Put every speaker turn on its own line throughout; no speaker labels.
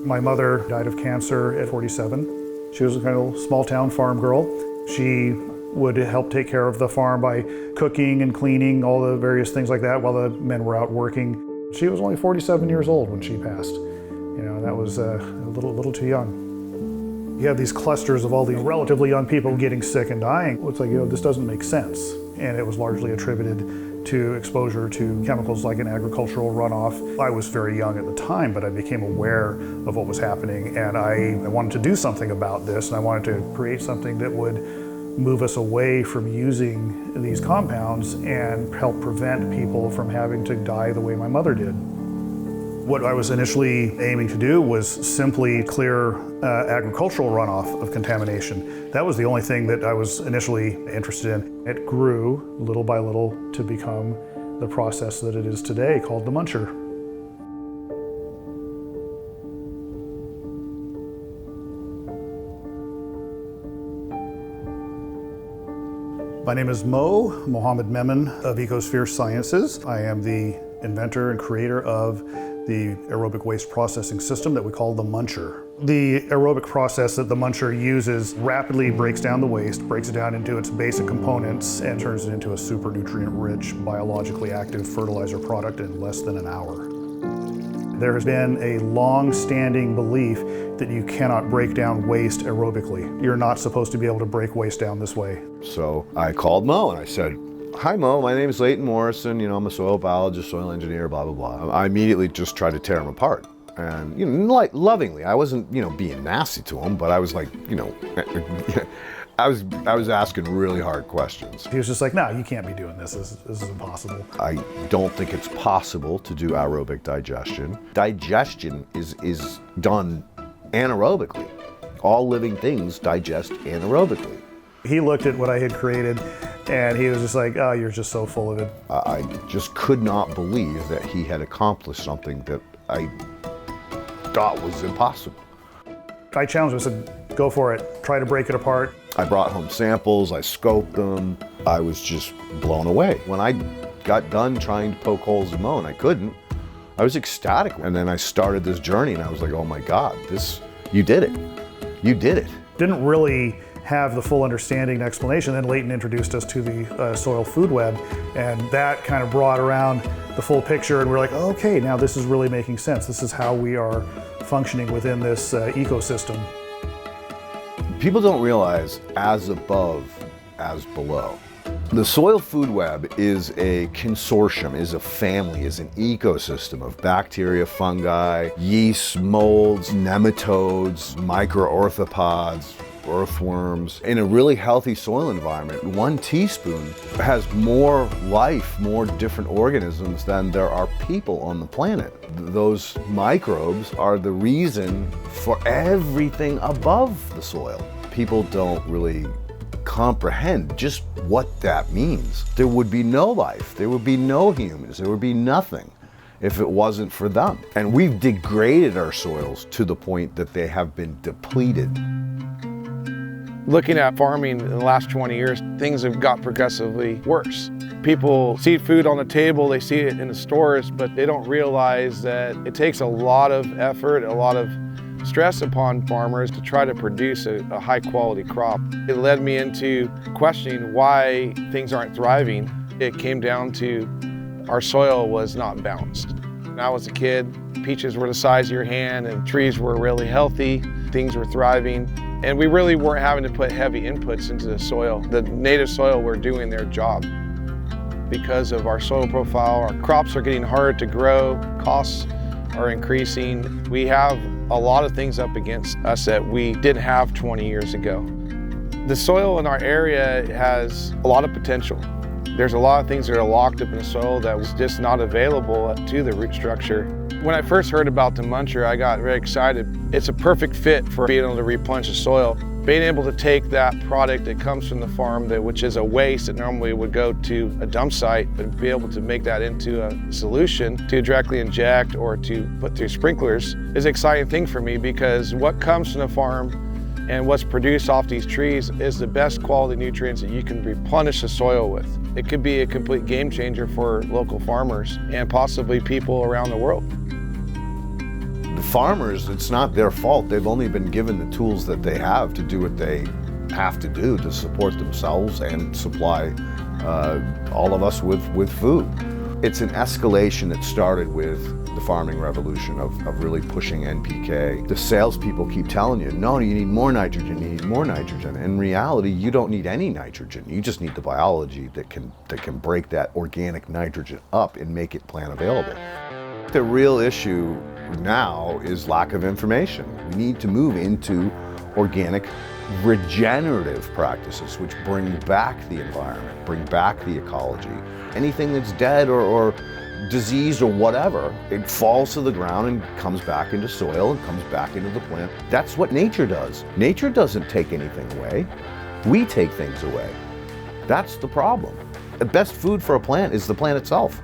My mother died of cancer at 47. She was a kind of small town farm girl. She would help take care of the farm by cooking and cleaning, all the various things like that while the men were out working. She was only 47 years old when she passed. You know, that was a little too young. You have these clusters of all these relatively young people getting sick and dying. It's like, you know, this doesn't make sense. And it was largely attributed to exposure to chemicals like an agricultural runoff. I was very young at the time, but I became aware of what was happening, and I wanted to do something about this, and I wanted to create something that would move us away from using these compounds and help prevent people from having to die the way my mother did. What I was initially aiming to do was simply clear agricultural runoff of contamination. That was the only thing that I was initially interested in. It grew little by little to become the process that it is today, called the Muncher. My name is Mo Mohammed Momen of Ecosphere Sciences. I am the inventor and creator of the aerobic waste processing system that we call the Muncher. The aerobic process that the Muncher uses rapidly breaks down the waste, breaks it down into its basic components, and turns it into a super nutrient-rich, biologically active fertilizer product in less than an hour. There has been a long-standing belief that you cannot break down waste aerobically. You're not supposed to be able to break waste down this way.
So I called Mo and I said, "Hi Mo, my name is Leighton Morrison, I'm a soil biologist, soil engineer, blah, blah, blah." I immediately just tried to tear him apart. And, like, lovingly, I wasn't, being nasty to him, but I was like, I was asking really hard questions.
He was just like, "No, you can't be doing this. This is impossible."
I don't think it's possible to do aerobic digestion. Digestion is done anaerobically. All living things digest anaerobically.
He looked at what I had created and he was just like, "Oh, you're just so full of it."
I just could not believe that he had accomplished something that I thought was impossible.
I challenged him, I said, "Go for it, try to break it apart."
I brought home samples, I scoped them. I was just blown away. When I got done trying to poke holes in Mo and I couldn't, I was ecstatic. And then I started this journey and I was like, oh my God, you did it. You did it.
Didn't really have the full understanding and explanation. Then Leighton introduced us to the soil food web, and that kind of brought around the full picture, and we're like, oh, okay, now this is really making sense. This is how we are functioning within this ecosystem.
People don't realize as above, as below. The soil food web is a consortium, is a family, is an ecosystem of bacteria, fungi, yeasts, molds, nematodes, microorthopods, earthworms. In a really healthy soil environment, 1 teaspoon has more life, more different organisms than there are people on the planet. Those microbes are the reason for everything above the soil. People don't really comprehend just what that means. There would be no life, there would be no humans, there would be nothing if it wasn't for them. And we've degraded our soils to the point that they have been depleted.
Looking at farming in the last 20 years, things have got progressively worse. People see food on the table, they see it in the stores, but they don't realize that it takes a lot of effort, a lot of stress upon farmers to try to produce a high quality crop. It led me into questioning why things aren't thriving. It came down to our soil was not balanced. When I was a kid, peaches were the size of your hand and trees were really healthy, things were thriving, and we really weren't having to put heavy inputs into the soil. The native soil were doing their job. Because of our soil profile, our crops are getting harder to grow, costs are increasing. We have a lot of things up against us that we didn't have 20 years ago. The soil in our area has a lot of potential. There's a lot of things that are locked up in the soil that was just not available to the root structure. When I first heard about the Muncher, I got very excited. It's a perfect fit for being able to replenish the soil. Being able to take that product that comes from the farm, which is a waste that normally would go to a dump site, but be able to make that into a solution to directly inject or to put through sprinklers is an exciting thing for me, because what comes from the farm and what's produced off these trees is the best quality nutrients that you can replenish the soil with. It could be a complete game changer for local farmers and possibly people around the world.
The farmers, it's not their fault. They've only been given the tools that they have to do what they have to do to support themselves and supply all of us with food. It's an escalation that started with the farming revolution of really pushing NPK. The salespeople keep telling you, no, you need more nitrogen, you need more nitrogen. In reality, you don't need any nitrogen. You just need the biology that can break that organic nitrogen up and make it plant available. The real issue now is lack of information. We need to move into organic regenerative practices, which bring back the environment, bring back the ecology. Anything that's dead or diseased or whatever, it falls to the ground and comes back into soil and comes back into the plant. That's what nature does. Nature doesn't take anything away. We take things away. That's the problem. The best food for a plant is the plant itself.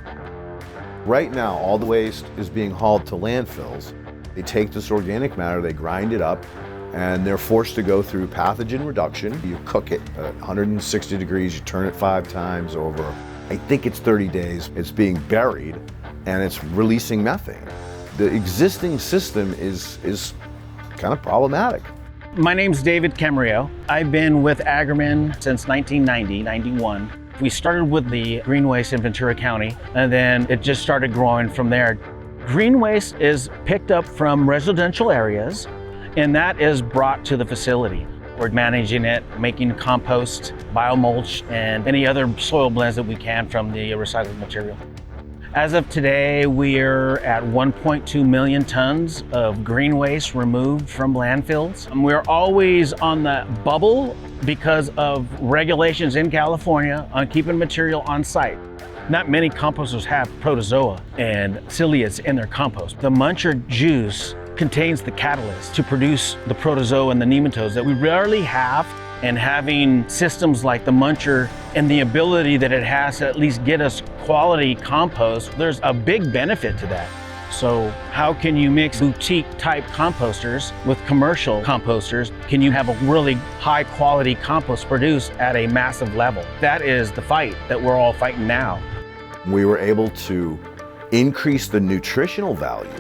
Right now, all the waste is being hauled to landfills. They take this organic matter, they grind it up, and they're forced to go through pathogen reduction. You cook it at 160 degrees, you turn it 5 times over, I think it's 30 days. It's being buried and it's releasing methane. The existing system is kind of problematic.
My name's David Camarillo. I've been with Agriman since 1990-91. We started with the green waste in Ventura County, and then it just started growing from there. Green waste is picked up from residential areas, and that is brought to the facility. We're managing it, making compost, biomulch, and any other soil blends that we can from the recycled material. As of today, we're at 1.2 million tons of green waste removed from landfills. We're always on the bubble because of regulations in California on keeping material on site. Not many composters have protozoa and ciliates in their compost. The Muncher Juice contains the catalyst to produce the protozoa and the nematodes that we rarely have, and having systems like the Muncher and the ability that it has to at least get us quality compost, there's a big benefit to that. So how can you mix boutique type composters with commercial composters? Can you have a really high quality compost produced at a massive level? That is the fight that we're all fighting now.
We were able to increase the nutritional value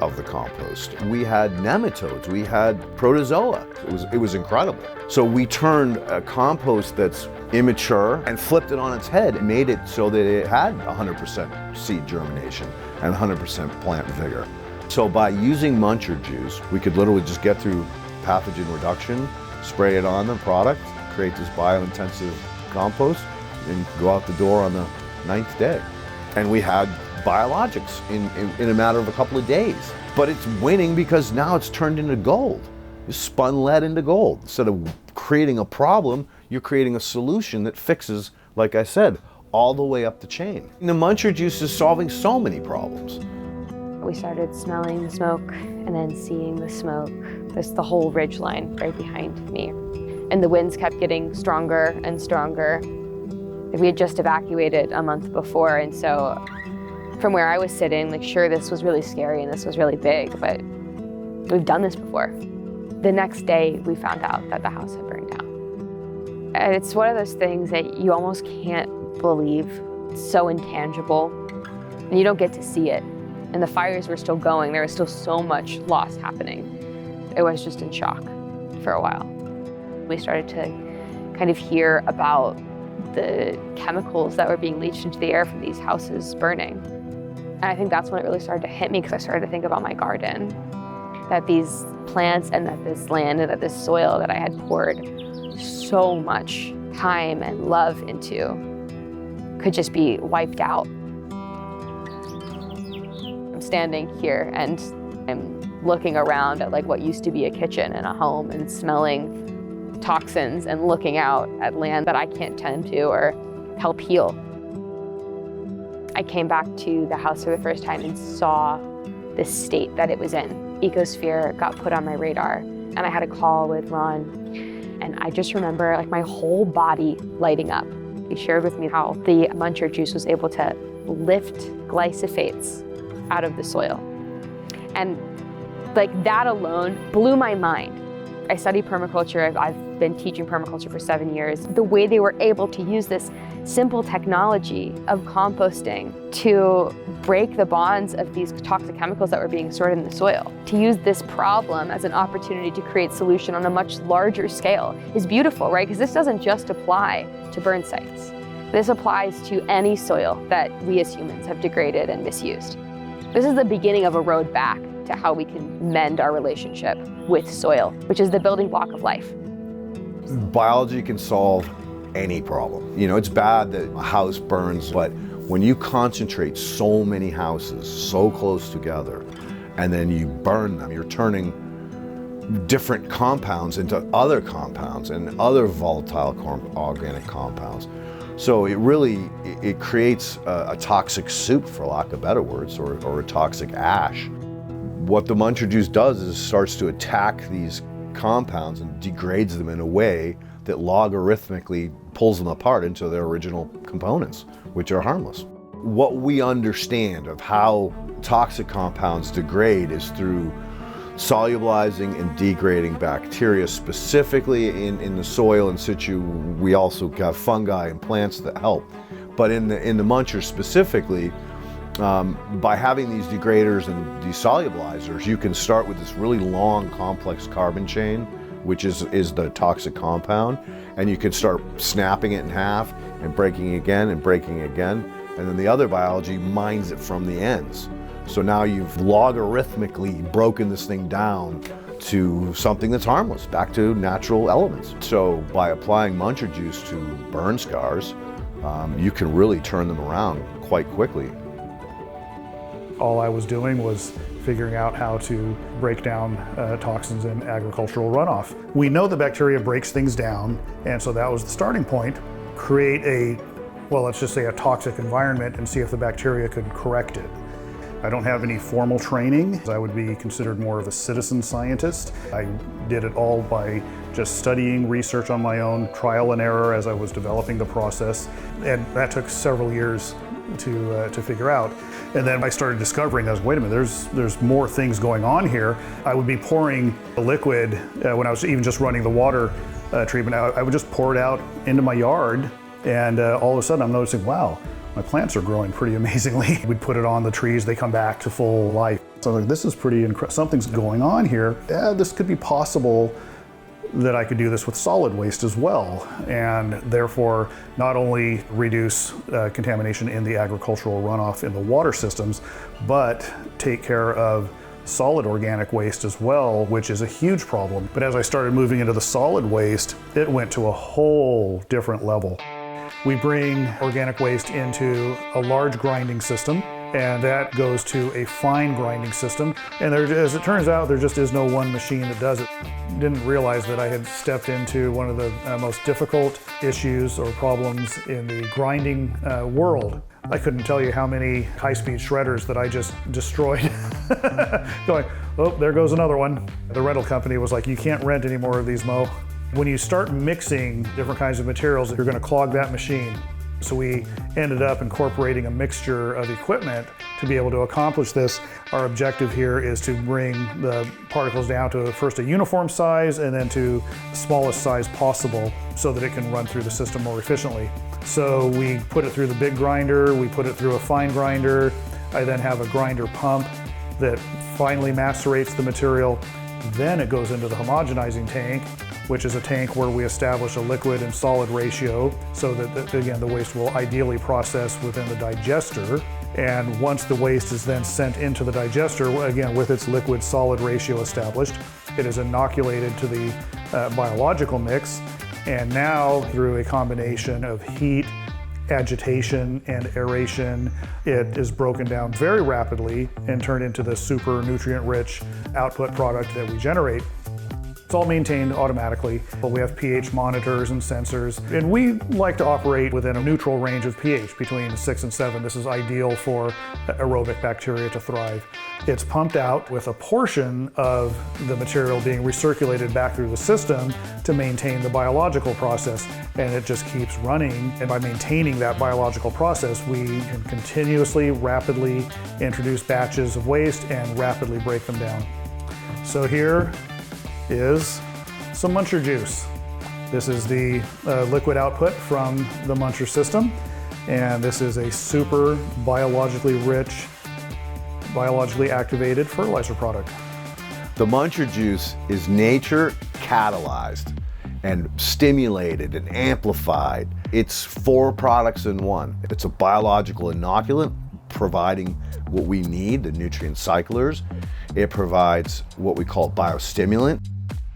of the compost. We had nematodes, we had protozoa. It was incredible. So we turned a compost that's immature and flipped it on its head and made it so that it had 100% seed germination and 100% plant vigor. So by using Muncher Juice, we could literally just get through pathogen reduction, spray it on the product, create this bio-intensive compost, and go out the door on the 9th day. And we had biologics in a matter of a couple of days. But it's winning because now it's turned into gold. You spun lead into gold. Instead of creating a problem, you're creating a solution that fixes, like I said, all the way up the chain. And the Muncher Juice is solving so many problems.
We started smelling the smoke and then seeing the smoke. There's the whole ridge line right behind me. And the winds kept getting stronger and stronger. We had just evacuated a month before, and so from where I was sitting, like, sure, this was really scary and this was really big, but we've done this before. The next day, we found out that the house had burned down. And it's one of those things that you almost can't believe. It's so intangible, and you don't get to see it. And the fires were still going. There was still so much loss happening. It was just in shock for a while. We started to kind of hear about the chemicals that were being leached into the air from these houses burning. And I think that's when it really started to hit me, because I started to think about my garden, that these plants and that this land and that this soil that I had poured so much time and love into could just be wiped out. I'm standing here and I'm looking around at like what used to be a kitchen and a home and smelling toxins and looking out at land that I can't tend to or help heal. I came back to the house for the first time and saw the state that it was in. Ecosphere got put on my radar, and I had a call with Ron, and I just remember like my whole body lighting up. He shared with me how the Muncher Juice was able to lift glyphosates out of the soil. And like that alone blew my mind. I study permaculture. I've been teaching permaculture for 7 years. The way they were able to use this simple technology of composting to break the bonds of these toxic chemicals that were being stored in the soil, to use this problem as an opportunity to create solution on a much larger scale is beautiful, right? Because this doesn't just apply to burn sites. This applies to any soil that we as humans have degraded and misused. This is the beginning of a road back to how we can mend our relationship with soil, which is the building block of life.
Biology can solve any problem. You know, it's bad that a house burns, but when you concentrate so many houses so close together and then you burn them, you're turning different compounds into other compounds and other volatile organic compounds. So it creates a toxic soup, for lack of better words, or a toxic ash. What the Muncher Juice does is starts to attack these compounds and degrades them in a way that logarithmically pulls them apart into their original components, which are harmless. What we understand of how toxic compounds degrade is through solubilizing and degrading bacteria, specifically in the soil in situ. We also got fungi and plants that help. But in the Muncher specifically, by having these degraders and desolubilizers, you can start with this really long, complex carbon chain, which is the toxic compound, and you can start snapping it in half and breaking again and breaking again, and then the other biology mines it from the ends. So now you've logarithmically broken this thing down to something that's harmless, back to natural elements. So by applying Muncher Juice to burn scars, you can really turn them around quite quickly.
All I was doing was figuring out how to break down toxins in agricultural runoff. We know the bacteria breaks things down, and so that was the starting point. Create let's just say a toxic environment and see if the bacteria could correct it. I don't have any formal training. I would be considered more of a citizen scientist. I did it all by just studying research on my own, trial and error as I was developing the process. And that took several years to figure out. And then I started discovering, wait a minute, there's more things going on here. I would be pouring a liquid when I was even just running the water treatment. I would just pour it out into my yard, and all of a sudden I'm noticing, wow, my plants are growing pretty amazingly. We'd put it on the trees, they come back to full life. So I was like, this is pretty incredible. Something's going on here. Yeah, this could be possible that I could do this with solid waste as well, and therefore not only reduce contamination in the agricultural runoff in the water systems, but take care of solid organic waste as well, which is a huge problem. But as I started moving into the solid waste, it went to a whole different level. We bring organic waste into a large grinding system, and that goes to a fine grinding system. And as it turns out, there just is no one machine that does it. Didn't realize that I had stepped into one of the most difficult issues or problems in the grinding world. I couldn't tell you how many high-speed shredders that I just destroyed. Going, oh, there goes another one. The rental company was like, you can't rent any more of these, Mo. When you start mixing different kinds of materials, you're going to clog that machine. So we ended up incorporating a mixture of equipment to be able to accomplish this. Our objective here is to bring the particles down to first a uniform size and then to the smallest size possible so that it can run through the system more efficiently. So we put it through the big grinder, we put it through a fine grinder. I then have a grinder pump that finally macerates the material. Then it goes into the homogenizing tank, which is a tank where we establish a liquid and solid ratio so that, again, the waste will ideally process within the digester. And once the waste is then sent into the digester, again, with its liquid solid ratio established, it is inoculated to the biological mix. And now, through a combination of heat, agitation, and aeration, it is broken down very rapidly and turned into the super nutrient-rich output product that we generate. It's all maintained automatically, but we have pH monitors and sensors, and we like to operate within a neutral range of pH between 6 and 7. This is ideal for aerobic bacteria to thrive. It's pumped out with a portion of the material being recirculated back through the system to maintain the biological process, and it just keeps running. And by maintaining that biological process, we can continuously, rapidly introduce batches of waste and rapidly break them down. So here is some Muncher Juice. This is the liquid output from the Muncher system, and this is a super biologically rich, biologically activated fertilizer product.
The Muncher Juice is nature catalyzed and stimulated and amplified. It's 4 products in one. It's a biological inoculant, providing what we need, the nutrient cyclers. It provides what we call biostimulant.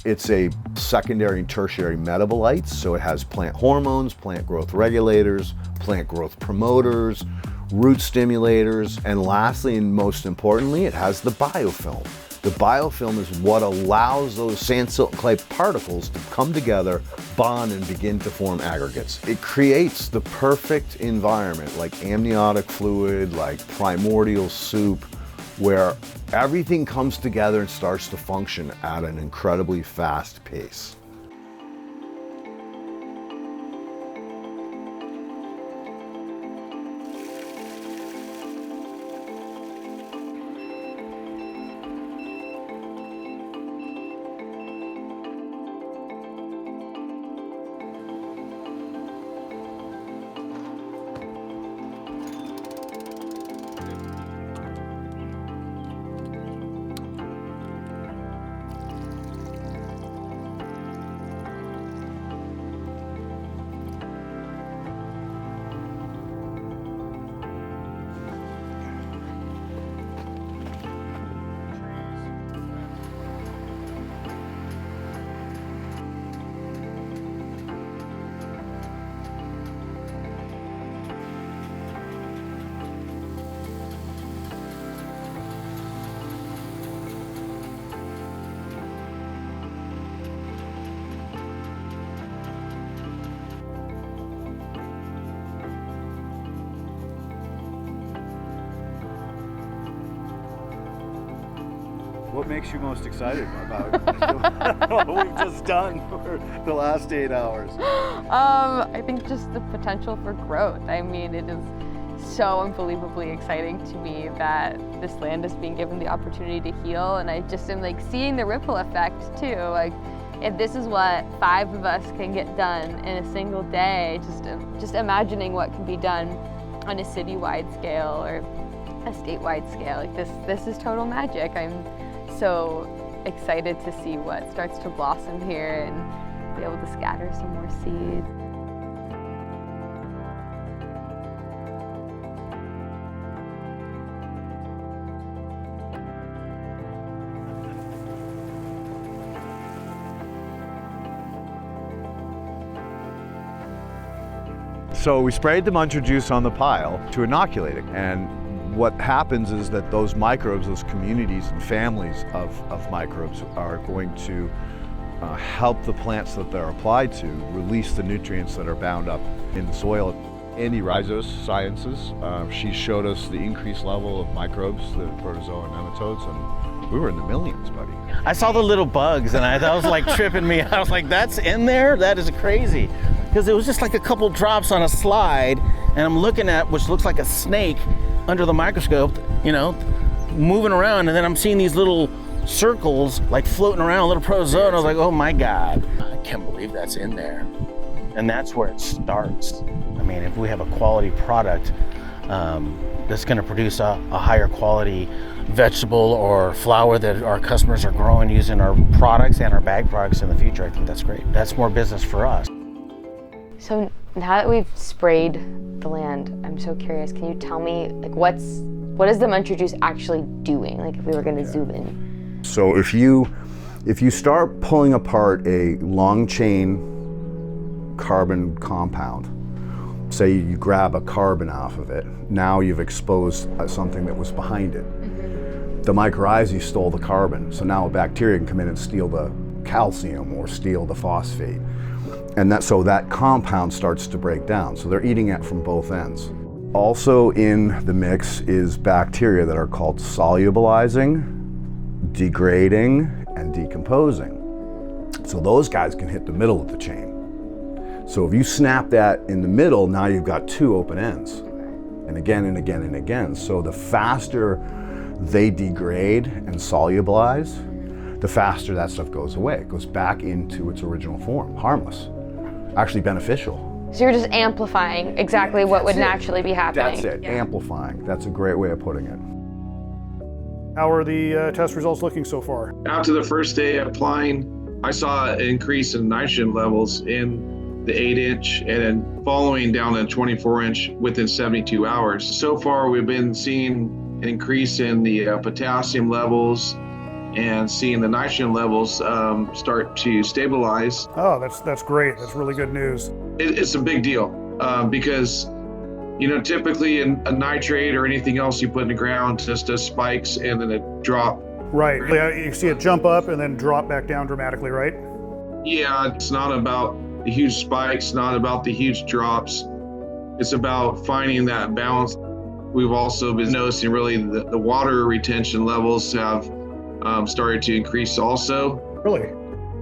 It's a secondary and tertiary metabolite, so it has plant hormones, plant growth regulators, plant growth promoters, root stimulators, and lastly and most importantly, it has the biofilm. The biofilm is what allows those sand, silt, and clay particles to come together, bond, and begin to form aggregates. It creates the perfect environment, like amniotic fluid, like primordial soup, where everything comes together and starts to function at an incredibly fast pace.
What makes you most excited about what we've just done for the last 8 hours?
I think just the potential for growth. I mean, it is so unbelievably exciting to me that this land is being given the opportunity to heal, and I just am like seeing the ripple effect too. Like, if this is what 5 of us can get done in a single day, just imagining what can be done on a citywide scale or a statewide scale. Like this is total magic. I'm so excited to see what starts to blossom here and be able to scatter some more seeds.
So we sprayed the Muncher Juice on the pile to inoculate it, and what happens is that those microbes, those communities and families of microbes are going to help the plants that they're applied to release the nutrients that are bound up in the soil. Andy Rizos Sciences, she showed us the increased level of microbes, the protozoa and nematodes, and we were in the millions, buddy.
I saw the little bugs and that was like tripping me. I was like, that's in there? That is crazy. Because it was just like a couple drops on a slide, and I'm looking at which looks like a snake under the microscope, you know, moving around, and then I'm seeing these little circles like floating around, little protozoa, and I was like, oh my God, I can't believe that's in there. And that's where it starts. I mean, if we have a quality product that's gonna produce a higher quality vegetable or flower that our customers are growing using our products and our bag products in the future, I think that's great. That's more business for us.
So now that we've sprayed the land, I'm so curious, can you tell me, like, what is the Muncher Juice actually doing? Like, if we were gonna zoom in.
So if you start pulling apart a long chain carbon compound, say you grab a carbon off of it, now you've exposed something that was behind it. Mm-hmm. The mycorrhizae stole the carbon, so now a bacteria can come in and steal the calcium or steal the phosphate. And so that compound starts to break down. So they're eating it from both ends. Also in the mix is bacteria that are called solubilizing, degrading, and decomposing. So those guys can hit the middle of the chain. So if you snap that in the middle, now you've got 2 open ends. And again and again and again. So the faster they degrade and solubilize,
the faster that stuff goes away. It goes back into its original form, harmless, actually beneficial.
So you're just amplifying exactly what would naturally be happening.
That's it, amplifying. That's a great way of putting it.
How are the test results looking so far?
After the first day of applying, I saw an increase in nitrogen levels in the 8-inch and then following down to 24-inch within 72 hours. So far, we've been seeing an increase in the potassium levels and seeing the nitrogen levels start to stabilize.
Oh, that's great. That's really good news.
It's a big deal because typically a nitrate or anything else you put in the ground just does spikes and then it drop.
Right. Yeah, you see it jump up and then drop back down dramatically, right?
Yeah, it's not about the huge spikes, not about the huge drops. It's about finding that balance. We've also been noticing really the water retention levels have started to increase also.
Really?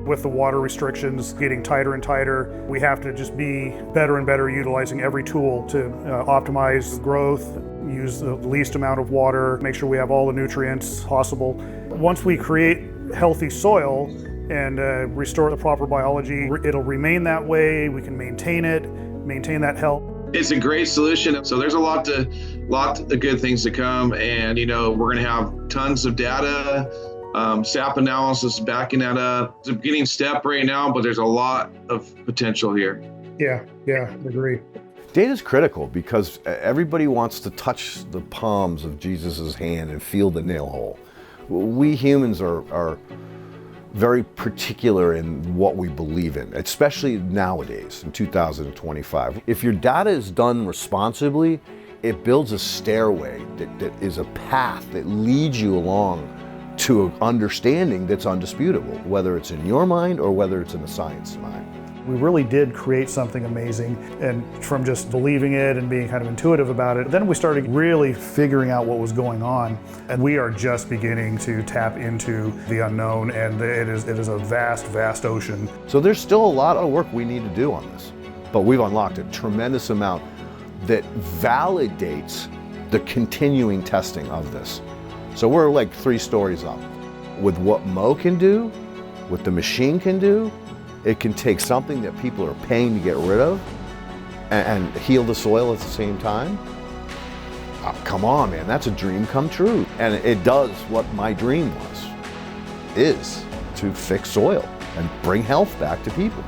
With the water restrictions getting tighter and tighter, we have to just be better and better utilizing every tool to optimize growth, use the least amount of water, make sure we have all the nutrients possible. Once we create healthy soil and restore the proper biology, it'll remain that way. We can maintain it, maintain that health.
It's a great solution. So there's a lot of good things to come, and we're going to have tons of data. SAP analysis backing that up. It's a beginning step right now, but there's a lot of potential here.
Yeah, agree.
Data is critical because everybody wants to touch the palms of Jesus's hand and feel the nail hole. We humans are very particular in what we believe in, especially nowadays in 2025. If your data is done responsibly, it builds a stairway that is a path that leads you along to an understanding that's undisputable, whether it's in your mind or whether it's in the science mind.
We really did create something amazing, and from just believing it and being kind of intuitive about it, then we started really figuring out what was going on, and we are just beginning to tap into the unknown, and it is a vast, vast ocean.
So there's still a lot of work we need to do on this, but we've unlocked a tremendous amount that validates the continuing testing of this. So we're like 3 stories up. With what Mo can do, what the machine can do, it can take something that people are paying to get rid of and heal the soil at the same time. Oh, come on, man, that's a dream come true. And it does what my dream is to fix soil and bring health back to people.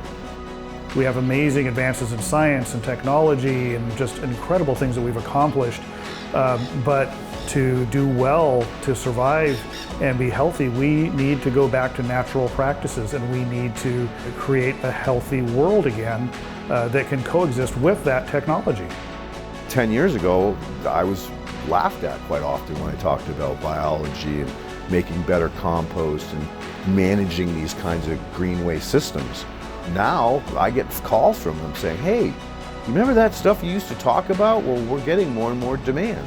We have amazing advances in science and technology and just incredible things that we've accomplished. But to do well, to survive and be healthy, we need to go back to natural practices, and we need to create a healthy world again that can coexist with that technology.
10 years ago, I was laughed at quite often when I talked about biology and making better compost and managing these kinds of green waste systems. Now I get calls from them saying, hey, you remember that stuff you used to talk about? Well, we're getting more and more demand.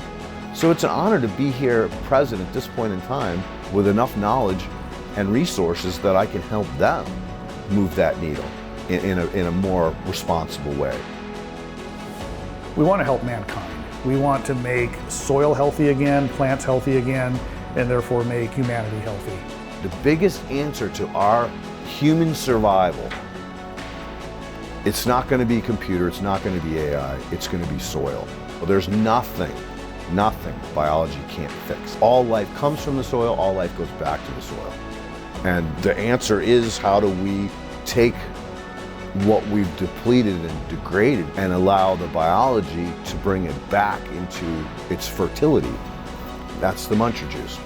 So it's an honor to be here present at this point in time with enough knowledge and resources that I can help them move that needle in a more responsible way.
We want to help mankind. We want to make soil healthy again, plants healthy again, and therefore make humanity healthy.
The biggest answer to our human survival, it's not going to be computer, it's not going to be AI, it's going to be soil. Well, there's nothing biology can't fix. All life comes from the soil, all life goes back to the soil. And the answer is, how do we take what we've depleted and degraded and allow the biology to bring it back into its fertility? That's the Muncher Juice.